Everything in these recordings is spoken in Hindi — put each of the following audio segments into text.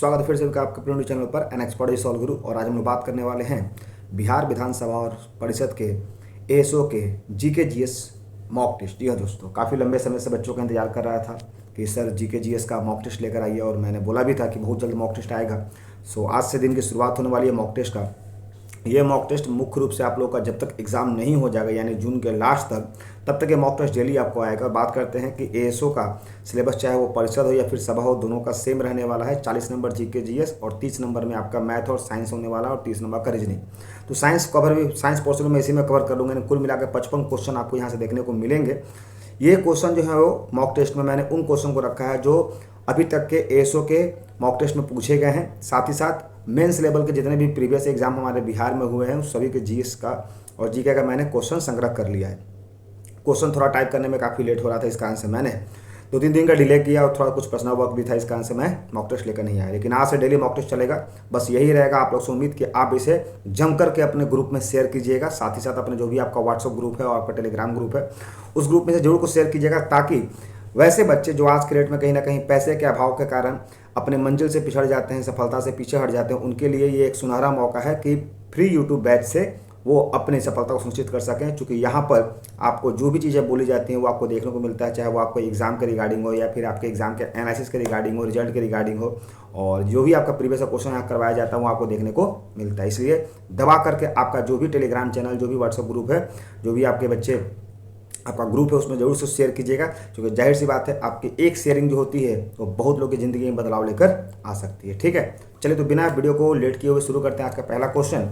स्वागत है फिर से आपके प्रिय चैनल पर एन एक्सपर्ट सॉल्व गुरु। और आज हम लोग बात करने वाले हैं बिहार विधानसभा और परिषद के एएसओ के जीके जीएस मॉक टेस्ट। जी हाँ दोस्तों, काफ़ी लंबे समय से बच्चों का इंतजार कर रहा था कि सर जीके जीएस का मॉक टेस्ट लेकर आइए, और मैंने बोला भी था कि बहुत जल्द मॉक टेस्ट आएगा। सो आज से दिन की शुरुआत होने वाली है मॉक टेस्ट का। ये मॉक टेस्ट मुख्य रूप से आप लोगों का जब तक एग्ज़ाम नहीं हो जाएगा यानी जून के लास्ट तक, तब तक ये मॉक टेस्ट डेली आपको आएगा। बात करते हैं कि एएसओ का सिलेबस चाहे वो परिषद हो या फिर सभा हो, दोनों का सेम रहने वाला है। 40 नंबर जीके जीएस और 30 नंबर में आपका मैथ और साइंस होने वाला है, और 30 नंबर का रीजनिंग। तो साइंस पोर्शन में इसी में कवर कर लूँगा। कुल मिलाकर 55 क्वेश्चन आपको यहाँ से देखने को मिलेंगे। ये क्वेश्चन जो है वो मॉक टेस्ट में मैंने उन क्वेश्चन को रखा है जो अभी तक के एएसओ के मॉक टेस्ट में पूछे गए हैं। साथ ही साथ मेंस लेवल के जितने भी प्रीवियस एग्जाम हमारे बिहार में हुए हैं उस सभी के जीएस का और जीके का मैंने क्वेश्चन संग्रह कर लिया है। क्वेश्चन थोड़ा टाइप करने में काफ़ी लेट हो रहा था, इस कारण से मैंने 2-3 दिन का डिले किया, और थोड़ा कुछ पर्सनल वर्क भी था, इस कारण से मैं मॉक टेस्ट लेकर नहीं आया। लेकिन आज से डेली मॉक टेस्ट चलेगा। बस यही रहेगा आप लोग से उम्मीद कि आप इसे जम करके अपने ग्रुप में शेयर कीजिएगा। साथ ही साथ अपने जो भी आपका व्हाट्सअप ग्रुप है और आपका टेलीग्राम ग्रुप है उस ग्रुप में से जरूर कुछ शेयर कीजिएगा, ताकि वैसे बच्चे जो आज के डेट में कहीं ना कहीं पैसे के अभाव के कारण अपने मंजिल से पिछड़ जाते हैं, सफलता से पीछे हट जाते हैं, उनके लिए ये एक सुनहरा मौका है कि फ्री यूट्यूब बैच से वो अपनी सफलता को सुनिश्चित कर सकें। क्योंकि यहाँ पर आपको जो भी चीज़ें बोली जाती हैं वो आपको देखने को मिलता है, चाहे वो आपको एग्जाम के रिगार्डिंग हो या फिर आपके एग्जाम के एनालिसिस के रिगार्डिंग हो, रिजल्ट के रिगार्डिंग हो, और जो भी आपका प्रीवियस क्वेश्चन यहाँ करवाया जाता है वो आपको देखने को मिलता है। इसलिए दबा करके आपका जो भी टेलीग्राम चैनल, जो भी व्हाट्सएप ग्रुप है, जो भी आपके बच्चे आपका ग्रुप है, उसमें जरूर से शेयर कीजिएगा। क्योंकि जाहिर सी बात है आपकी एक शेयरिंग जो होती है वो बहुत लोगों की ज़िंदगी में बदलाव लेकर आ सकती है। ठीक है, चलिए तो बिना वीडियो को लेट किए हुए शुरू करते हैं आज का पहला क्वेश्चन।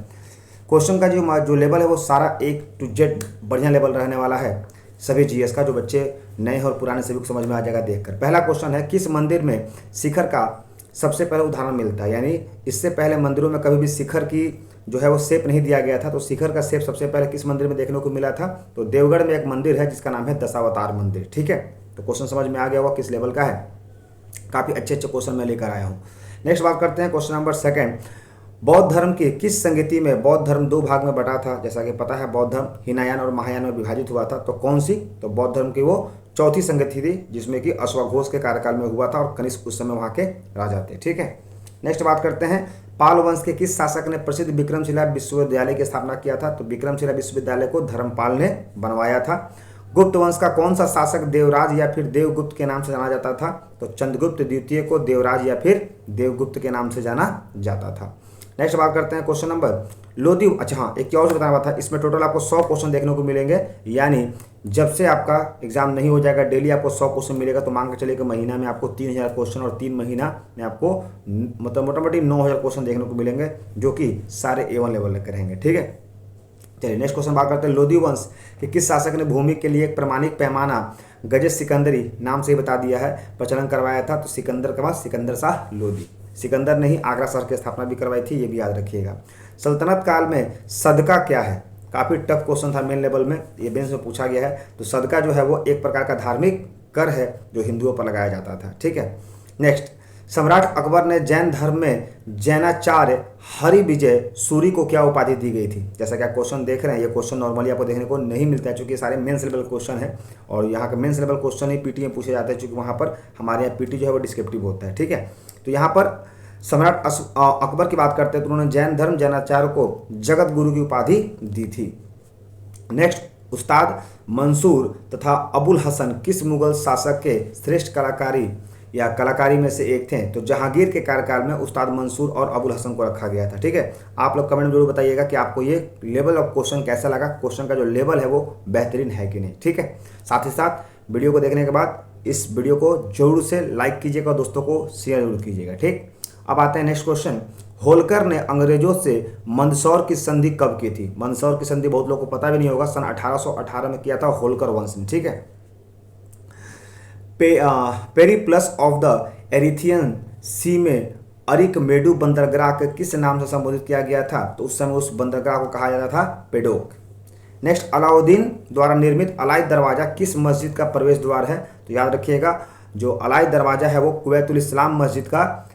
क्वेश्चन का जो लेवल है वो सारा A to Z बढ़िया लेवल रहने वाला है सभी जीएस का। जो बच्चे नए और पुराने सभी को समझ में आ जाएगा देखकर। पहला क्वेश्चन है, किस मंदिर में शिखर का सबसे पहले उदाहरण मिलता है? यानी इससे पहले मंदिरों में कभी भी शिखर की जो है वो शेप नहीं दिया गया था, तो शिखर का शेप सबसे पहले किस मंदिर में देखने को मिला था? तो देवगढ़ में एक मंदिर है जिसका नाम है दशावतार मंदिर। ठीक है, तो क्वेश्चन समझ में आ गया होगा किस लेवल का है। काफ़ी अच्छे क्वेश्चन मैं लेकर आया हूँ। नेक्स्ट बात करते हैं क्वेश्चन नंबर 2। बौद्ध धर्म की किस संगति में बौद्ध धर्म 2 भाग में बटा था? जैसा कि पता है बौद्ध धर्म हीनयान और महायान में विभाजित हुआ था, तो कौन सी? तो बौद्ध धर्म की वो चौथी संगति थी जिसमें कि अश्वघोष के कार्यकाल में हुआ था, और कनिष्क उस समय वहाँ के राजा थे। ठीक है, नेक्स्ट बात करते हैं, पाल वंश के किस शासक ने प्रसिद्ध विक्रमशिला विश्वविद्यालय की स्थापना किया था? तो विक्रमशिला विश्वविद्यालय को धर्मपाल ने बनवाया था। गुप्त वंश का कौन सा शासक देवराज या फिर देवगुप्त के नाम से जाना जाता था? तो चंद्रगुप्त द्वितीय को देवराज या फिर देवगुप्त के नाम से जाना जाता था। नेक्स्ट बात करते हैं क्वेश्चन नंबर लोधी। अच्छा हाँ, एक और बताना था, इसमें टोटल आपको 100 क्वेश्चन देखने को मिलेंगे। यानी जब से आपका एग्जाम नहीं हो जाएगा डेली आपको 100 क्वेश्चन मिलेगा, तो मान के चलिए कि महीना में आपको 3000 क्वेश्चन, और 3 महीना में आपको मतलब मोटामोटी 9000 क्वेश्चन देखने को मिलेंगे, जो कि सारे A1 लेवल के रहेंगे। ठीक है, चलिए नेक्स्ट क्वेश्चन बात करते हैं, लोधी वंश के किस शासक ने भूमि के लिए एक प्रमाणिक पैमाना गजे सिकंदरी नाम से ही बता दिया है प्रचलन करवाया था? तो सिकंदर के बाद सिकंदर शाह लोधी। सिकंदर ने ही आगरा शहर की स्थापना भी करवाई थी, ये भी याद रखिएगा। सल्तनत काल में सदका क्या है? काफ़ी टफ क्वेश्चन था मेन लेवल में, ये बेंच में पूछा गया है। तो सदका जो है वो एक प्रकार का धार्मिक कर है जो हिंदुओं पर लगाया जाता था। ठीक है, नेक्स्ट, सम्राट अकबर ने जैन धर्म में जैनाचार्य हरि विजय सूरी को क्या उपाधि दी गई थी? जैसा कि आप क्वेश्चन देख रहे हैं, ये क्वेश्चन नॉर्मली आपको देखने को नहीं मिलता है, क्योंकि सारे मेंस लेवल क्वेश्चन है, और यहाँ का मेंस लेवल क्वेश्चन ही पीटी में पूछे जाते हैं, क्योंकि वहाँ पर हमारे यहाँ पीटी जो है वो डिस्क्रिप्टिव होता है। ठीक है, तो यहाँ पर सम्राट अकबर की बात करते हैं तो उन्होंने जैन धर्म जैनाचार्य को जगत गुरु की उपाधि दी थी। नेक्स्ट, उस्ताद मंसूर तथा अबुल हसन किस मुगल शासक के श्रेष्ठ कलाकारी या कलाकारी में से एक थे? तो जहांगीर के कार्यकाल में उस्ताद मंसूर और अबुल हसन को रखा गया था। ठीक है, आप लोग कमेंट में जरूर बताइएगा कि आपको ये लेवल ऑफ क्वेश्चन कैसा लगा, क्वेश्चन का जो लेवल है वो बेहतरीन है कि नहीं। ठीक है, साथ ही साथ वीडियो को देखने के बाद इस वीडियो को जरूर से लाइक कीजिएगा और दोस्तों को शेयर जरूर कीजिएगा। ठीक, अब आते हैं नेक्स्ट क्वेश्चन। होलकर ने अंग्रेजों से मंदसौर की संधि कब की थी? मंदसौर की संधि बहुत लोगों को पता भी नहीं होगा, सन 1818 में किया था होलकर वंश ने। ठीक है, पेरिप्लस ऑफ द एरिथियन सी में अरिकमेडु बंदरगाह के किस नाम से संबोधित किया गया था? तो उस समय उस बंदरगाह को कहा जाता था पेडोक। नेक्स्ट, अलाउद्दीन द्वारा निर्मित अलाई दरवाजा किस मस्जिद का प्रवेश द्वार है? तो याद रखिएगा, जो अलाई दरवाजा है वो कुवैतुल इस्लाम मस्जिद का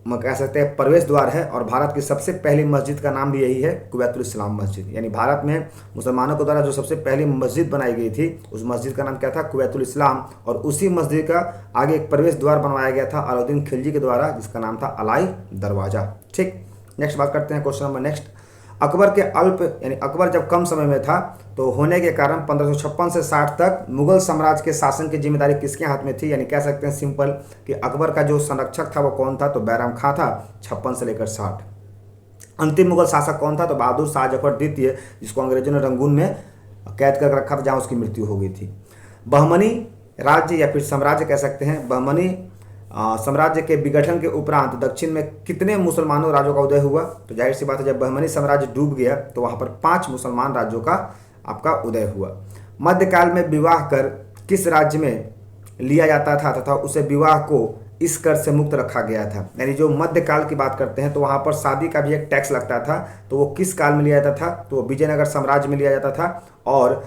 कह सकते हैं प्रवेश द्वार है, और भारत की सबसे पहली मस्जिद का नाम भी यही है, कुवैतुल इस्लाम मस्जिद। यानी भारत में मुसलमानों के द्वारा जो सबसे पहली मस्जिद बनाई गई थी उस मस्जिद का नाम क्या था, कुवैतुल इस्लाम। और उसी मस्जिद का आगे एक प्रवेश द्वार बनवाया गया था अलाउद्दीन खिलजी के द्वारा, जिसका नाम था अलाई दरवाज़ा। ठीक, नेक्स्ट बात करते हैं क्वेश्चन नंबर नेक्स्ट। अकबर के अल्प यानी अकबर जब कम समय में था तो होने के कारण 1556 से 60 तक मुगल साम्राज्य के शासन की जिम्मेदारी किसके हाथ में थी। यानी कह सकते हैं सिंपल कि अकबर का जो संरक्षक था वो कौन था, तो बैराम खां था 56 से लेकर 60। अंतिम मुगल शासक कौन था, तो बहादुर शाह जफर द्वितीय, जिसको अंग्रेजों ने रंगून में कैद कर रखा था जहाँ उसकी मृत्यु हो गई थी। बहमनी राज्य या फिर साम्राज्य कह सकते हैं, बहमनी साम्राज्य के विघटन के उपरांत दक्षिण में कितने मुसलमानों राज्यों का उदय हुआ, तो जाहिर सी बात है जब बहमनी साम्राज्य डूब गया तो वहाँ पर 5 मुसलमान राज्यों का आपका उदय हुआ। मध्यकाल में विवाह कर किस राज्य में लिया जाता था तथा उसे विवाह को इस कर से मुक्त रखा गया था। यानी जो मध्यकाल की बात करते हैं तो वहाँ पर शादी का भी एक टैक्स लगता था, तो वो किस काल में लिया जाता था, तो वो विजयनगर साम्राज्य में लिया जाता था। और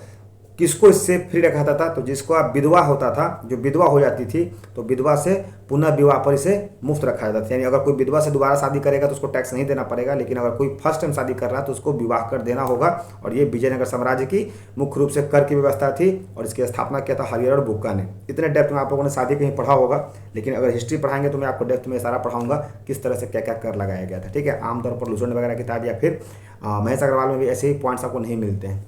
किसको इससे फ्री रखा जाता था, तो जिसको आप विधवा होता था, जो विधवा हो जाती थी तो विधवा से पुनः विवाह पर इसे मुफ्त रखा जाता था। यानी अगर कोई विधवा से दोबारा शादी करेगा तो उसको टैक्स नहीं देना पड़ेगा, लेकिन अगर कोई फर्स्ट टाइम शादी कर रहा है तो उसको विवाह कर देना होगा। और ये विजयनगर साम्राज्य की मुख्य रूप से कर की व्यवस्था थी, और इसकी स्थापना किया था हरिहर और बुक्का ने। इतने डेप्थ में आप लोगों ने शादी कहीं पढ़ा होगा, लेकिन अगर हिस्ट्री पढ़ाएंगे तो मैं आपको डेप्थ में सारा पढ़ाऊंगा किस तरह से क्या क्या कर लगाया गया था। ठीक है, आमतौर पर लुसोन वगैरह किताब या फिर महेश अग्रवाल में भी ऐसे ही पॉइंट्स आपको नहीं मिलते हैं।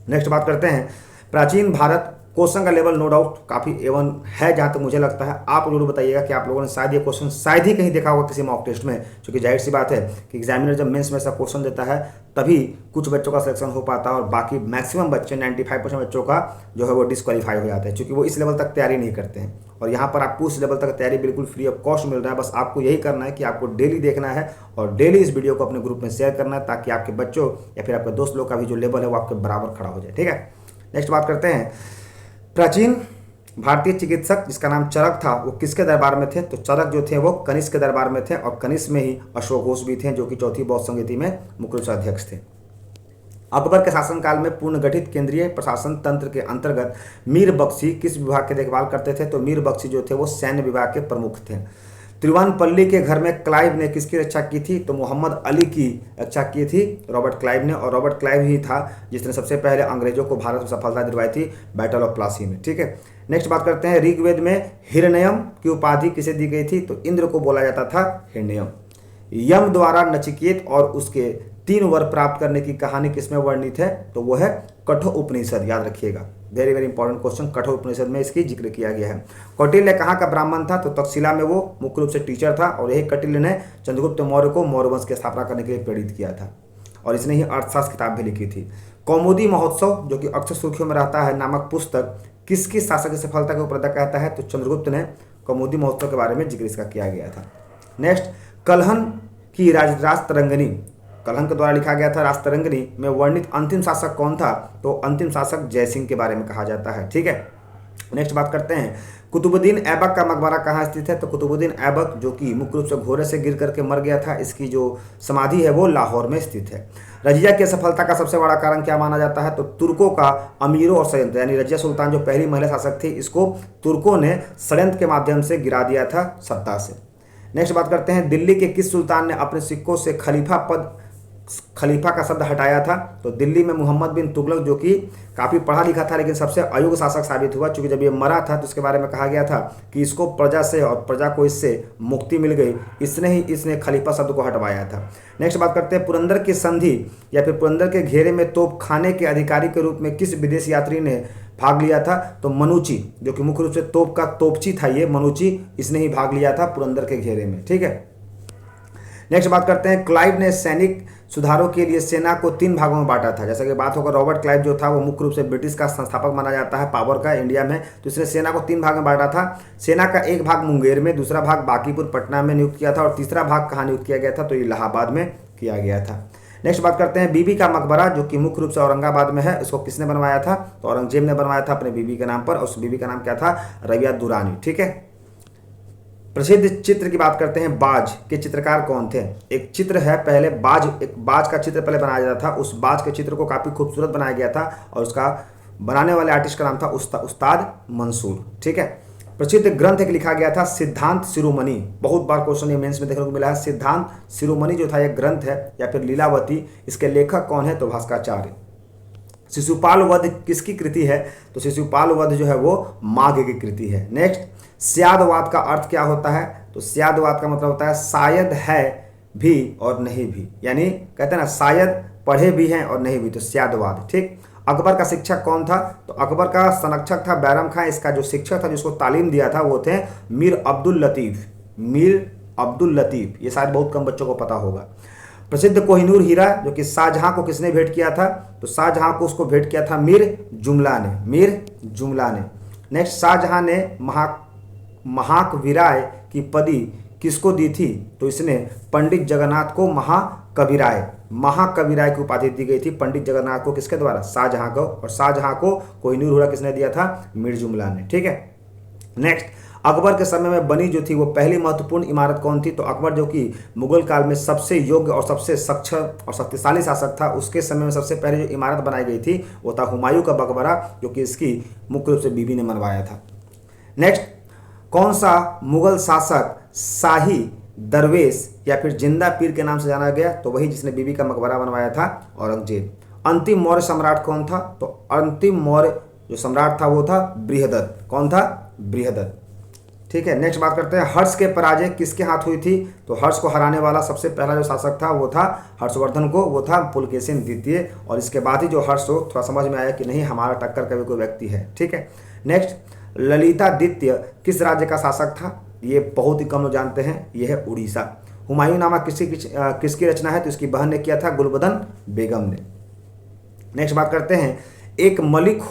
नेक्स्ट बात करते हैं प्राचीन भारत। क्वेश्चन का लेवल नो डाउट काफ़ी एवन है, जहाँ तक मुझे लगता है। आप जरूर बताइएगा कि आप लोगों ने शायद ये क्वेश्चन शायद ही कहीं देखा होगा किसी मॉक टेस्ट में, क्योंकि जाहिर सी बात है कि एग्जामिनर जब मेंस में ऐसा क्वेश्चन देता है तभी कुछ बच्चों का सिलेक्शन हो पाता है, और बाकी मैक्सिमम बच्चे 95% बच्चों का जो है वो डिस्क्वालीफाई हो जाता है, क्योंकि वो इस लेवल तक तैयारी नहीं करते हैं। और यहाँ पर आपको उस लेवल तक तैयारी बिल्कुल फ्री ऑफ कॉस्ट मिल रहा है। बस आपको यही करना है कि आपको डेली देखना है और डेली इस वीडियो को अपने ग्रुप में शेयर करना है, ताकि आपके बच्चों या फिर आपके दोस्त लोग का भी जो लेवल है वो आपके बराबर खड़ा हो जाए। ठीक है, नेक्स्ट बात करते हैं प्राचीन भारतीय चिकित्सक जिसका नाम चरक था वो किसके दरबार में थे, तो चरक जो थे वो कनिष्क के दरबार में थे, और कनिष्क में ही अशोक घोष भी थे जो कि चौथी बौद्ध संहिता में मुख्य रूप से अध्यक्ष थे। अकबर के शासनकाल में पुनर्गठित केंद्रीय प्रशासन तंत्र के अंतर्गत मीर बख्शी किस विभाग की देखभाल करते थे, तो मीर बख्शी जो थे वो सैन्य विभाग के प्रमुख थे। त्रिवानपल्ली के घर में क्लाइव ने किसकी रक्षा की थी, तो मोहम्मद अली की रक्षा की थी रॉबर्ट क्लाइव ने, और रॉबर्ट क्लाइव ही था जिसने सबसे पहले अंग्रेजों को भारत में सफलता दिलवाई थी बैटल ऑफ प्लासी में। ठीक है, नेक्स्ट बात करते हैं ऋग्वेद में हिरण्यम की उपाधि किसे दी गई थी, तो इंद्र को बोला जाता था हिरण्यम। यम द्वारा नचिकेत और उसके 3 वर प्राप्त करने की कहानी किसमें वर्णित है, तो वो है कठोर उपनिषद। याद रखिएगा, वेरी वेरी इंपॉर्टेंट क्वेश्चन, कठोर उपनिषद में इसकी जिक्र किया गया है। कौटिल्य कहाँ का ब्राह्मण था, तो तक्षशिला में वो मुख्य रूप से टीचर था, और यही कौटिल्य ने चंद्रगुप्त मौर्य को मौर्य वंश की स्थापना करने के लिए प्रेरित किया था, और इसने ही अर्थशास्त्र किताब भी लिखी थी। कौमुदी महोत्सव जो कि अक्सर सुर्खियों में रहता है नामक पुस्तक किसकी शासक की सफलता के ऊपर कहता है, तो चंद्रगुप्त ने कौमुदी महोत्सव के बारे में जिक्र इसका किया गया था। नेक्स्ट, कलहन की राजतरंगिणी, कलहन के द्वारा लिखा गया था राजतरंगिणी में वर्णित अंतिम शासक कौन था, तो अंतिम शासक जयसिंह के बारे में कहा जाता है। ठीक है, नेक्स्ट बात करते हैं कुतुबुद्दीन ऐबक का मकबरा कहाँ स्थित है, तो कुतुबुद्दीन ऐबक जो कि मुख्य रूप से घोड़े से गिर करके मर गया था, इसकी जो समाधि है वो लाहौर में स्थित है। रजिया की सफलता का सबसे बड़ा कारण क्या माना जाता है, तो तुर्कों का अमीरों और षड्यंत्र, यानी रजिया सुल्तान जो पहली महिला शासक थी इसको तुर्कों ने षड्यंत्र के माध्यम से गिरा दिया था सत्ता से। नेक्स्ट बात करते हैं दिल्ली के किस सुल्तान ने अपने सिक्कों से खलीफा का शब्द हटाया था, तो दिल्ली में मोहम्मद बिन तुगलक जो कि काफ़ी पढ़ा लिखा था लेकिन सबसे अयोग्य शासक साबित हुआ, क्योंकि जब ये मरा था तो इसके बारे में कहा गया था कि इसको प्रजा से और प्रजा को इससे मुक्ति मिल गई, इसने खलीफा शब्द को हटवाया था। नेक्स्ट बात करते हैं पुरंदर की संधि या फिर पुरंदर के घेरे में तोप खाने के अधिकारी के रूप में किस विदेशी यात्री ने भाग लिया था, तो मनुची जो कि मुख्य रूप से तोप का तोपची था, ये मनुची इसने ही भाग लिया था पुरंदर के घेरे में। ठीक है, नेक्स्ट बात करते हैं क्लाइव ने सैनिक सुधारों के लिए सेना को 3 भागों में बांटा था। जैसा कि बात होगा रॉबर्ट क्लाइव जो था वो मुख्य रूप से ब्रिटिश का संस्थापक माना जाता है पावर का इंडिया में, तो इसने सेना को 3 भाग में बांटा था। सेना का एक भाग मुंगेर में, दूसरा भाग बांकीपुर पटना में नियुक्त किया था, और तीसरा भाग कहाँ नियुक्त किया गया था, तो इलाहाबाद में किया गया था। नेक्स्ट बात करते हैं बीबी का मकबरा जो कि मुख्य रूप से औरंगाबाद में है, इसको किसने बनवाया था, तो औरंगजेब ने बनवाया था अपने बीबी के नाम पर, और उस बीबी का नाम क्या था, रबिया दुरानी। ठीक है, प्रसिद्ध चित्र की बात करते हैं बाज के चित्रकार कौन थे। एक चित्र है पहले एक बाज का चित्र पहले बनाया जाता था, उस बाज के चित्र को काफ़ी खूबसूरत बनाया गया था, और उसका बनाने वाले आर्टिस्ट का नाम था उस्ताद मंसूर। ठीक है, प्रसिद्ध ग्रंथ एक लिखा गया था सिद्धांत शिरोमणि, बहुत बार क्वेश्चन ये मेंस में देखने को मिला है। सिद्धांत शिरोमणि जो था एक ग्रंथ है, या फिर लीलावती, इसके लेखक कौन है? तो भास्कराचार्य। शिशुपाल वध किसकी कृति है? तो शिशुपाल वध जो है वो माघ की कृति है। नेक्स्ट, स्यादवाद का अर्थ क्या होता है? तो स्यादवाद का मतलब होता है शायद है भी और नहीं भी, यानी कहते हैं ना शायद पढ़े भी हैं और नहीं भी, तो स्यादवाद। ठीक। अकबर का शिक्षक कौन था? तो अकबर का संरक्षक था बैरम खां। इसका जो शिक्षक था जिसको तालीम दिया था वो थे मीर अब्दुल लतीफ़। मीर अब्दुल लतीफ़, ये शायद बहुत कम बच्चों को पता होगा। प्रसिद्ध कोहिनूर हीरा जो कि शाहजहां को किसने भेंट किया था? तो शाहजहां को उसको भेंट किया था मीर जुमला ने। मीर जुमला ने। नेक्स्ट, शाहजहां ने महाकविराय की पदवी किसको दी थी? तो इसने पंडित जगन्नाथ को महाकविराय की उपाधि दी गई थी पंडित जगन्नाथ को। किसके द्वारा? शाहजहां को। और शाहजहां को कोहिनूर हीरा किसने दिया था? मीर जुमला ने। ठीक है। नेक्स्ट, अकबर के समय में बनी जो थी वो पहली महत्वपूर्ण इमारत कौन थी? तो अकबर जो कि मुगल काल में सबसे योग्य और सबसे सक्षम और शक्तिशाली शासक था, उसके समय में सबसे पहले जो इमारत बनाई गई थी वो था हुमायूं का मकबरा, जो कि इसकी मुख्य रूप से बीबी ने बनवाया था। नेक्स्ट, कौन सा मुगल शासक शाही दरवेश या फिर जिंदा पीर के नाम से जाना गया? तो वही जिसने बीबी का मकबरा बनवाया था, औरंगजेब। अंतिम मौर्य सम्राट कौन था? तो अंतिम मौर्य जो सम्राट था वो था बृहदत्त। कौन था? बृहदत्त। ठीक है। नेक्स्ट बात करते हैं, हर्ष के पराजय किसके हाथ हुई थी? तो हर्ष को हराने वाला सबसे पहला जो शासक था वो था हर्षवर्धन को, वो था पुलकेशिन द्वितीय। और इसके बाद ही जो हर्ष को थोड़ा समझ में आया कि नहीं, हमारा टक्कर का भी कोई व्यक्ति है। ठीक है। नेक्स्ट, ललितादित्य किस राज्य का शासक था? ये बहुत ही कम लोग जानते हैं, ये है उड़ीसा। हुमायूं नामा किसकी रचना है? तो इसकी बहन ने किया था, गुलबदन बेगम ने। नेक्स्ट बात करते हैं, एक मालिक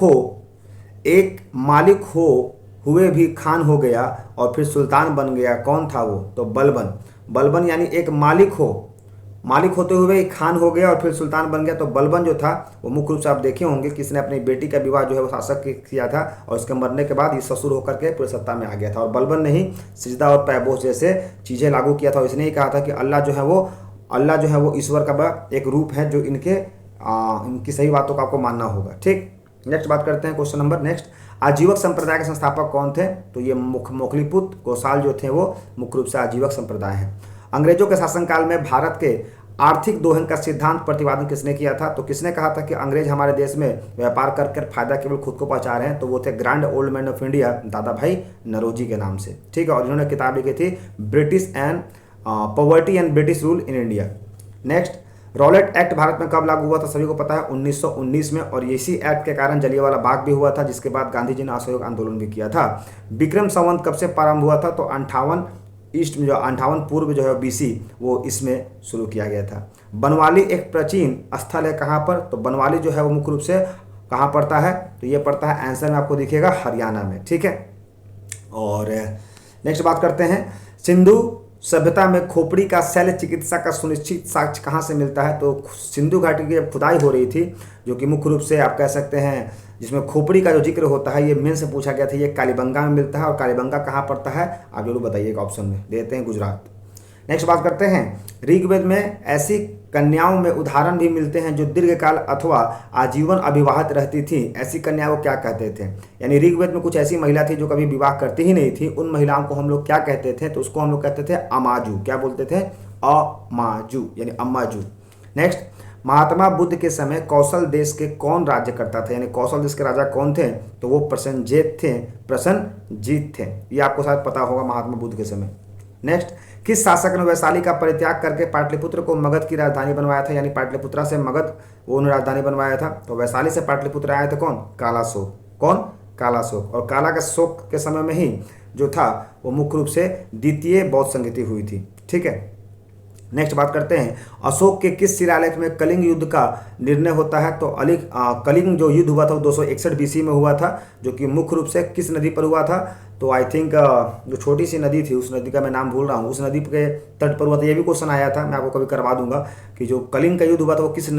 हो हुए भी खान हो गया और फिर सुल्तान बन गया, कौन था वो? तो बलबन। बलबन यानी एक मालिक होते हुए खान हो गया और फिर सुल्तान बन गया। तो बलबन जो था वो मुख्य रूप से आप देखे होंगे कि इसने अपनी बेटी का विवाह जो है वो शासक किया था, और उसके मरने के बाद ये ससुर होकर के पूरी सत्ता में आ गया था। और बलबन ने ही सिजदा और पैबोस जैसे चीज़ें लागू किया था। और इसने ही कहा था कि अल्लाह जो है वो ईश्वर का एक रूप है, जो इनकी सही बातों को आपको मानना होगा। ठीक। नेक्स्ट बात करते हैं क्वेश्चन नंबर नेक्स्ट, आजीवक संप्रदाय के संस्थापक कौन थे? तो ये मोखलीपुत्र गोसाल जो थे वो मुख्य रूप से आजीवक संप्रदाय हैं। अंग्रेजों के शासनकाल में भारत के आर्थिक दोहन का सिद्धांत प्रतिपादन किसने किया था? तो किसने कहा था कि अंग्रेज हमारे देश में व्यापार करके फायदा केवल खुद को पहुंचा रहे हैं? तो वो थे grand old man of India, दादा भाई नरोजी के नाम से। ठीक है। और इन्होंने किताब लिखी थी British and poverty and British rule in India. Next, Rowlatt act Bharat में कब लागू हुआ था? सभी को पता है 1919 में। और इसी एक्ट के कारण जलियांवाला बाग भी हुआ था, जिसके बाद गांधी जी ने असहयोग आंदोलन भी किया था। विक्रम संवत कब से प्रारंभ हुआ था? तो 58 पूर्व जो है BC वो इसमें शुरू किया गया था। बनवाली एक प्राचीन स्थल है, कहाँ पर? तो बनवाली जो है वो मुख्य रूप से कहाँ पड़ता है? तो ये पड़ता है, आंसर में आपको दिखेगा, हरियाणा में। ठीक है। और नेक्स्ट बात करते हैं, सिंधु सभ्यता में खोपड़ी का शल्य चिकित्सा का सुनिश्चित साक्ष्य कहाँ से मिलता है? तो सिंधु घाटी की जब खुदाई हो रही थी, जो कि मुख्य रूप से आप कह सकते हैं जिसमें खोपड़ी का जो जिक्र होता है, ये मेन से पूछा गया था, ये कालीबंगा में मिलता है। और कालीबंगा कहाँ पड़ता है? आप जरूर बताइएगा, ऑप्शन में देते हैं गुजरात। नेक्स्ट बात करते हैं, ऋग्वेद में ऐसी कन्याओं में उदाहरण भी मिलते हैं जो दीर्घकाल अथवा आजीवन अविवाहित रहती थी, ऐसी कन्याओं को क्या कहते थे? यानी ऋग्वेद में कुछ ऐसी महिला थी जो कभी विवाह करती ही नहीं थी, उन महिलाओं को हम लोग क्या कहते थे? तो उसको हम लोग कहते थे अमाजू। क्या बोलते थे? अमाजू, यानी अम्माजू। नेक्स्ट, महात्मा बुद्ध के समय कौशल देश के कौन राज्य करता था? यानी कौशल देश के राजा कौन थे? तो वो प्रसन्नजीत थे। ये आपको शायद पता होगा, महात्मा बुद्ध के समय। नेक्स्ट, किस शासक ने वैशाली का परित्याग करके पाटलिपुत्र को मगध की राजधानी बनवाया था? यानी पाटलिपुत्रा से मगध वो उन्होंने राजधानी बनवाया था। तो वैशाली से पाटलिपुत्र आए थे कौन? कालाशोक। कौन? कालाशोक। और काला के शोक के समय में ही जो था वो मुख्य रूप से द्वितीय बौद्ध संगति हुई थी। ठीक है। नेक्स्ट बात करते हैं, अशोक के किस शिलालेख में कलिंग युद्ध का निर्णय होता है? तो कलिंग जो युद्ध हुआ था वो 261 BC में हुआ था, जो कि मुख्य रूप से किस नदी पर हुआ था? तो आई थिंक जो छोटी सी नदी थी, उस नदी का मैं नाम भूल रहा हूँ, उस नदी के तट पर हुआ था। ये भी क्वेश्चन आया था, मैं आपको कभी करवा दूंगा कि जो कलिंग का युद्ध हुआ था वो किस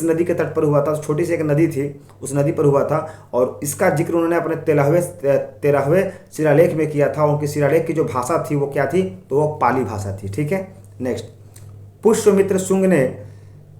नदी के तट पर हुआ था? छोटी सी एक नदी थी, उस नदी पर हुआ था। और इसका जिक्र उन्होंने अपने 13वें शिलालेख में किया था। उनकी शिलालेख की जो भाषा थी वो क्या थी? तो वो पाली भाषा थी। ठीक है। नेक्स्ट, पुष्यमित्र शुंग ने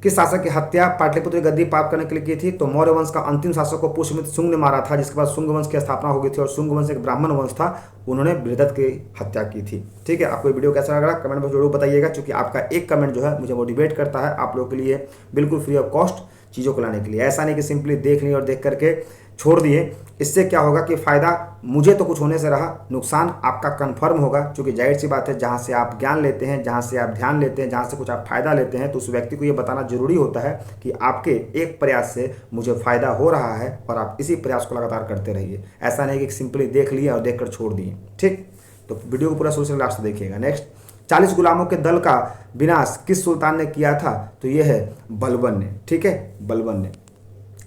किस शासक की हत्या पाटलिपुत्र की गद्दी प्राप्त करने के लिए की थी? तो मौर्य वंश का अंतिम शासक को पुष्यमित्र शुंग ने मारा था, जिसके बाद शुंग वंश की स्थापना हो गई थी। और शुंग वंश एक ब्राह्मण वंश था, उन्होंने बृहदत्त की हत्या की थी। ठीक है, आपको वीडियो कैसा लगा कमेंट में जरूर बताइएगा, क्योंकि आपका एक कमेंट जो है मुझे मोटिवेट करता है आप लोगों के लिए बिल्कुल फ्री ऑफ कॉस्ट चीज़ों को लाने के लिए। ऐसा नहीं कि सिंपली देख ली और देख करके छोड़ दिए। इससे क्या होगा कि फ़ायदा मुझे तो कुछ होने से रहा, नुकसान आपका कन्फर्म होगा, क्योंकि जाहिर सी बात है जहाँ से आप ज्ञान लेते हैं, जहाँ से आप ध्यान लेते हैं, जहाँ से कुछ आप फ़ायदा लेते हैं, तो उस व्यक्ति को ये बताना जरूरी होता है कि आपके एक प्रयास से मुझे फ़ायदा हो रहा है और आप इसी प्रयास को लगातार करते रहिए। ऐसा नहीं कि सिंपली देख लिया और देख कर छोड़ दिए। ठीक, तो वीडियो को पूरा शुरू से लास्ट देखिएगा। नेक्स्ट, 40 गुलामों के दल का विनाश किस सुल्तान ने किया था? तो ये है बलबन ने। ठीक है, बलबन ने।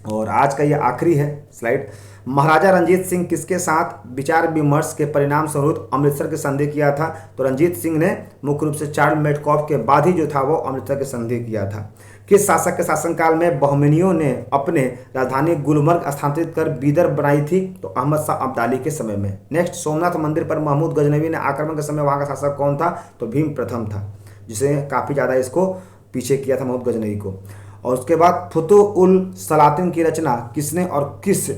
और आज का ये आखिरी है स्लाइड। महाराजा रंजीत सिंह किसके साथ विचार विमर्श के परिणाम स्वरूप अमृतसर की संधि किया था? तो रंजीत सिंह ने मुख्य रूप से चार्ल्स मेटकॉफ के बाद ही जो था वो अमृतसर की संधि किया था। किस शासक के शासनकाल में बहमनियों ने अपने राजधानी गुलमर्ग स्थानांतरित कर बीदर बनाई थी? तो अहमद शाह अब्दाली के समय में। नेक्स्ट, सोमनाथ मंदिर पर महमूद गजनवी ने आक्रमण के समय वहाँ का शासक कौन था? तो भीम प्रथम था, जिसे काफ़ी ज़्यादा इसको पीछे किया था महमूद गजनवी को। और उसके बाद फुतुह उल सलातिन की रचना किसने और किस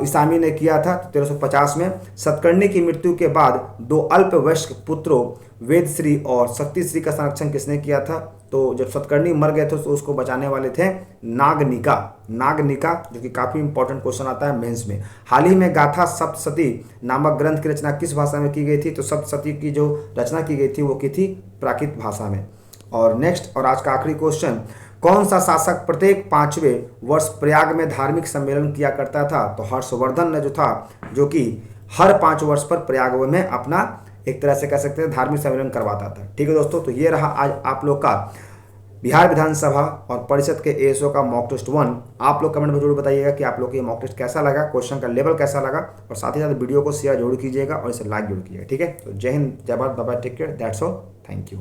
ईसामी ने किया था? तो 1350 में। सतकर्णी की मृत्यु के बाद 2 अल्पवयस्क पुत्रों वेदश्री और शक्तिश्री का संरक्षण किसने किया था? तो जब सतकर्णी मर गए थे तो उसको बचाने वाले थे नागनिका। नागनिका, जो कि काफ़ी इंपॉर्टेंट क्वेश्चन आता है मेंस में। हाल ही में गाथा सप्तशती नामक ग्रंथ की रचना किस भाषा में की गई थी? तो सप्तशती की जो रचना की गई थी वो की थी प्राकृत भाषा में। और नेक्स्ट, और आज का आखिरी क्वेश्चन, कौन सा शासक प्रत्येक 5वें वर्ष प्रयाग में धार्मिक सम्मेलन किया करता था? तो हर्षवर्धन ने जो था, जो कि हर 5 वर्ष पर प्रयाग में अपना एक तरह से कह सकते हैं धार्मिक सम्मेलन करवाता था। ठीक है दोस्तों, तो ये रहा आज आप लोग का बिहार विधानसभा और परिषद के एएसओ का मॉक टेस्ट 1। आप लोग कमेंट में जरूर बताइएगा कि आप लोग को ये मॉक टेस्ट कैसा लगा, क्वेश्चन का लेवल कैसा लगा, और साथ ही साथ वीडियो को शेयर जरूर कीजिएगा और इसे लाइक जरूर कीजिएगा। ठीक है, तो जय हिंद, जय Bharat, bye bye, take care, that's all, thank you.